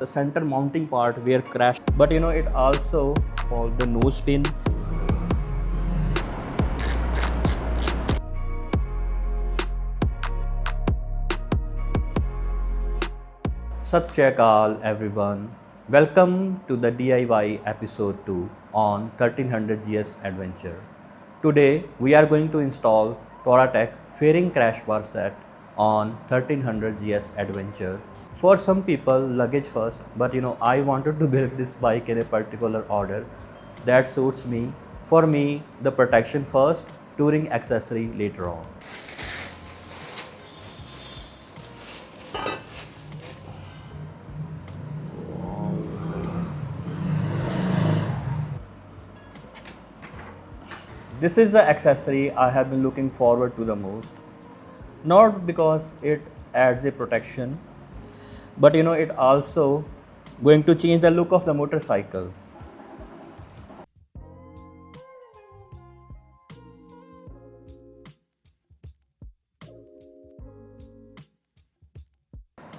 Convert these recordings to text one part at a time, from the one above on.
the center mounting part where crash, but it also called the nose pin. Sat Shri Akal everyone. Welcome to the DIY episode 2 on 1300GS Adventure. Today we are going to install Touratech fairing crash bar set on 1300GS Adventure. For some people luggage first, but I wanted to build this bike in a particular order that suits me. For me, the protection first, touring accessory later on. This is the accessory I have been looking forward to the most. Not because it adds a protection, but it also going to change the look of the motorcycle.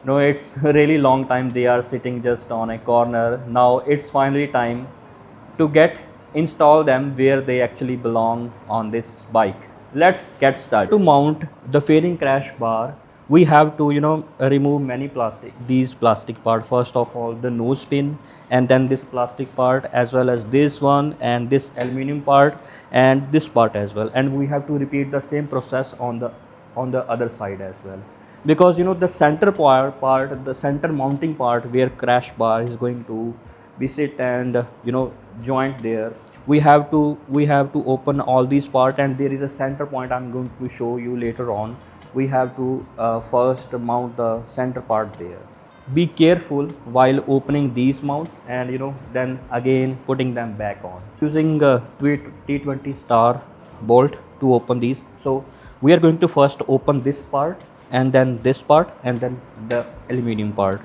It's a really long time they are sitting just on a corner. Now it's finally time to install them where they actually belong on this bike. Let's get started. To mount the fairing crash bar, we have to remove many these plastic part. First of all, the nose pin, and then this plastic part, as well as this one and this aluminum part and this part as well. And we have to repeat the same process on the other side as well, because the center part, the center mounting part where crash bar is going to be sit and joint there, we have to open all these part, and there is a center point I'm going to show you later on. We have to first mount the center part there. Be careful while opening these mounts, and then again putting them back on using T20 star bolt to open these. So we are going to first open this part, and then this part, and then the aluminum part.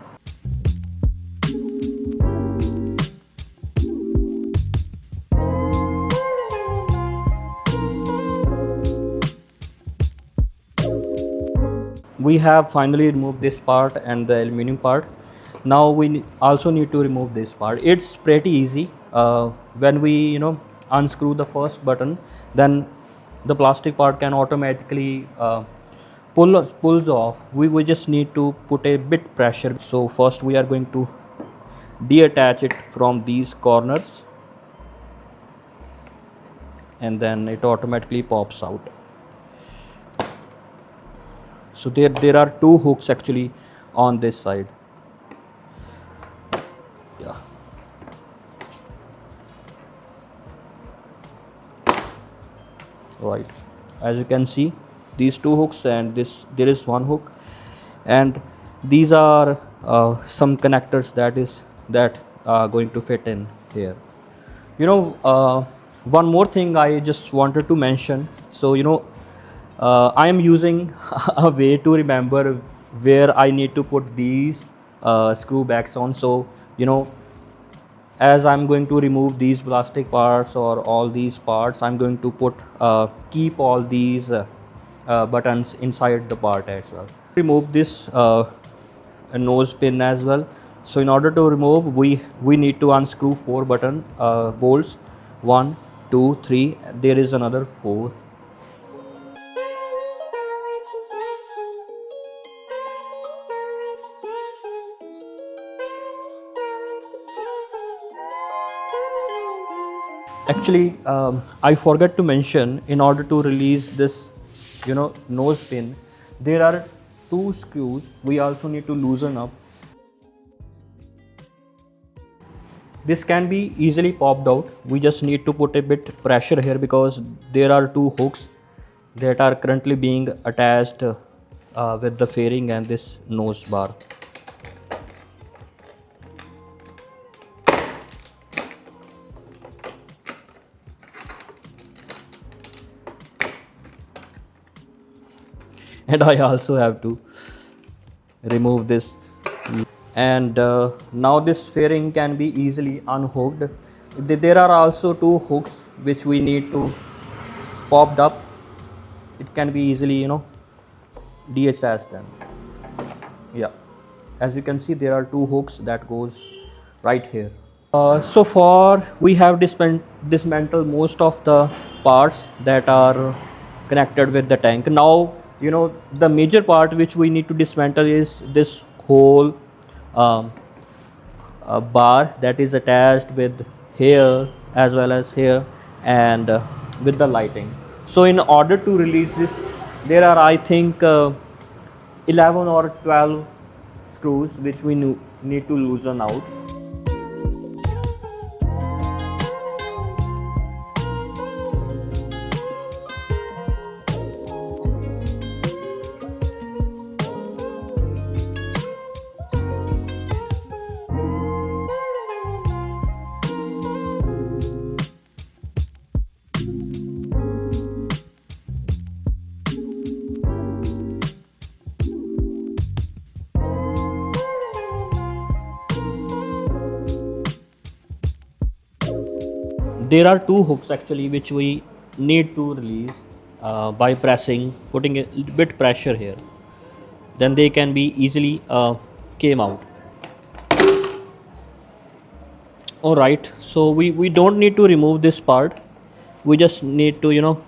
We have finally removed this part and the aluminum part. Now we also need to remove this part. It's pretty easy. When we unscrew the first button, then the plastic part can automatically pulls off. We just need to put a bit pressure. So first we are going to detach it from these corners, and then it automatically pops out. So there are two hooks actually on this side. Yeah. Right. As you can see, these two hooks, and there is one hook, and these are some connectors that are going to fit in here. One more thing I just wanted to mention. So I am using a way to remember where I need to put these screw backs on. So as I'm going to remove these plastic parts or all these parts, I'm going to keep all these buttons inside the part as well. Remove this nose pin as well. So in order to remove, we need to unscrew 4 button bolts. 1, 2, 3. There is another 4. Actually, I forgot to mention, in order to release this nose pin, there are 2 screws we also need to loosen up. This can be easily popped out. We just need to put a bit pressure here, because there are 2 hooks that are currently being attached with the fairing and this nose bar. And I also have to remove this, and now this fairing can be easily unhooked. There are also 2 hooks which we need to popped up. It can be easily detached them. Yeah. As you can see, there are two hooks that goes right here. So far we have dismantled most of the parts that are connected with the tank. Now, you know, the major part which we need to dismantle is this whole um, bar that is attached with here as well as here, and with the lighting. So in order to release this, there are, I think, 11 or 12 screws which we need to loosen out. There are two hooks actually which we need to release by pressing, putting a bit pressure here. Then they can be easily came out. All right, so we don't need to remove this part. We just need to, you know,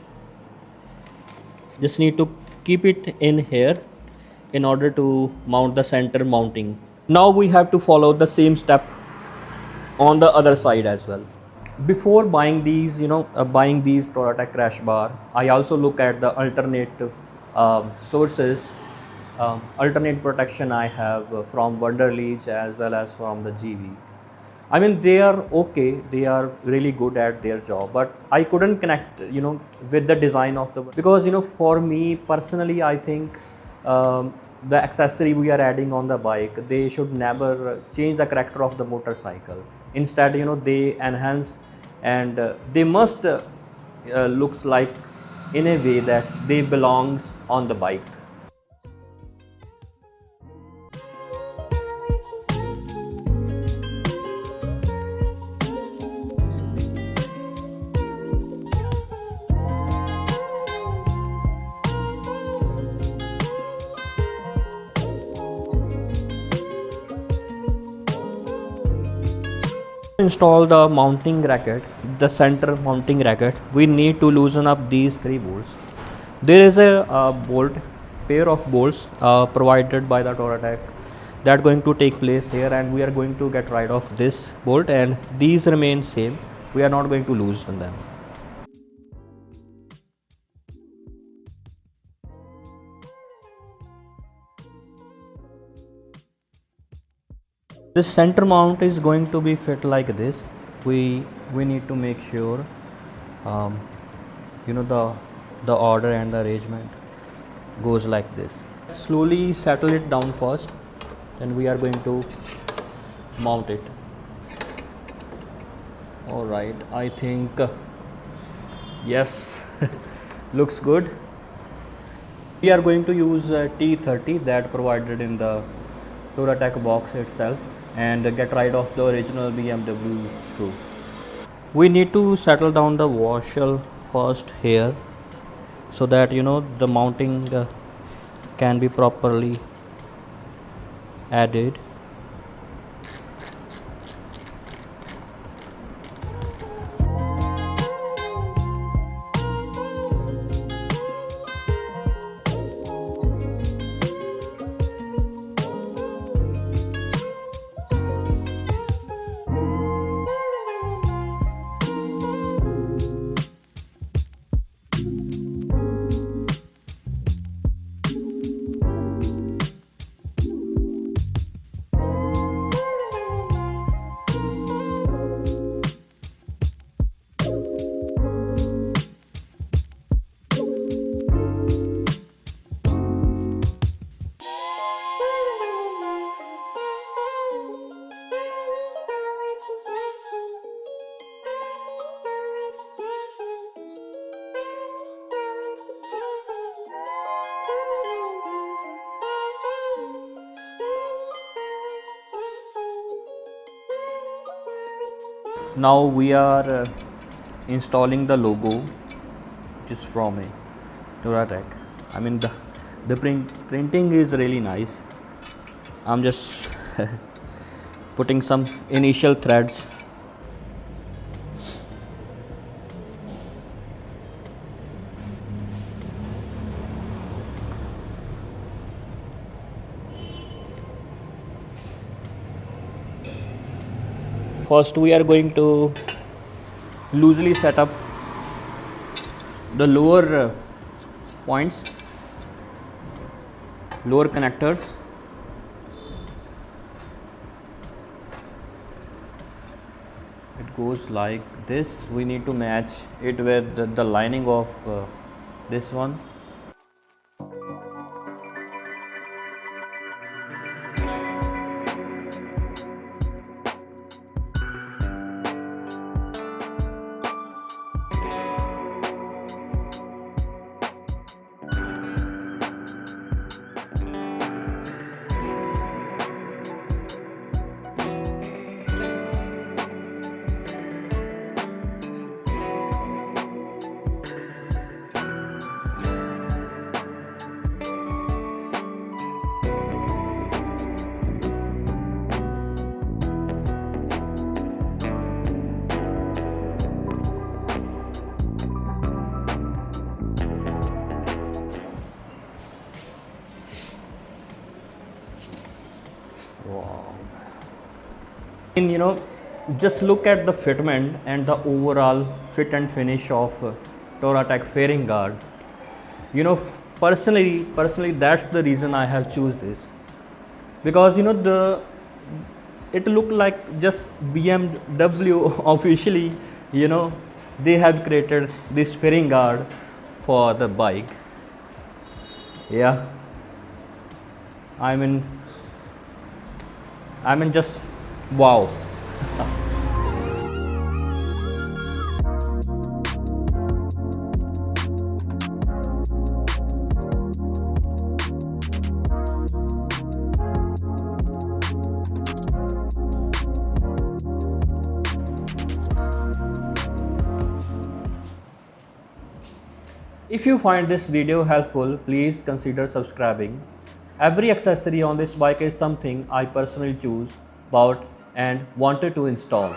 just need to keep it in here in order to mount the center mounting. Now we have to follow the same step on the other side as well. Before buying these, you know, buying these Touratech crash bar, I also look at the alternate sources, alternate protection I have from Wonderleach as well as from the GV. I mean, they are okay, they are really good at their job, but I couldn't connect, you know, with the design of the, because, you know, for me personally, I think the accessory we are adding on the bike, they should never change the character of the motorcycle. Instead, you know, they enhance, and they must looks like in a way that they belongs on the bike. Install the mounting bracket, the center mounting bracket, we need to loosen up these three bolts. There is a pair of bolts provided by the Touratech that going to take place here, and we are going to get rid of this bolt, and these remain same. We are not going to loosen them. This center mount is going to be fit like this. We need to make sure you know, the order and the arrangement goes like this. Slowly settle it down first, then we are going to mount it. All right, I think yes, looks good. We are going to use T30 that provided in the Touratech box itself, and get rid of the original BMW screw. We need to settle down the washer first here, so that, you know, the mounting can be properly added. Now we are installing the logo, which is from a Touratech. I mean, the printing is really nice. I'm just putting some initial threads. First we are going to loosely set up the lower points, lower connectors. It goes like this. We need to match it with the lining of this one. Wow. And just look at the fitment and the overall fit and finish of Touratech fairing guard. Personally, that's the reason I have choose this, because it look like just BMW officially, they have created this fairing guard for the bike. Yeah, I mean just wow. If you find this video helpful, please consider subscribing. Every accessory on this bike is something I personally choose, bought and wanted to install.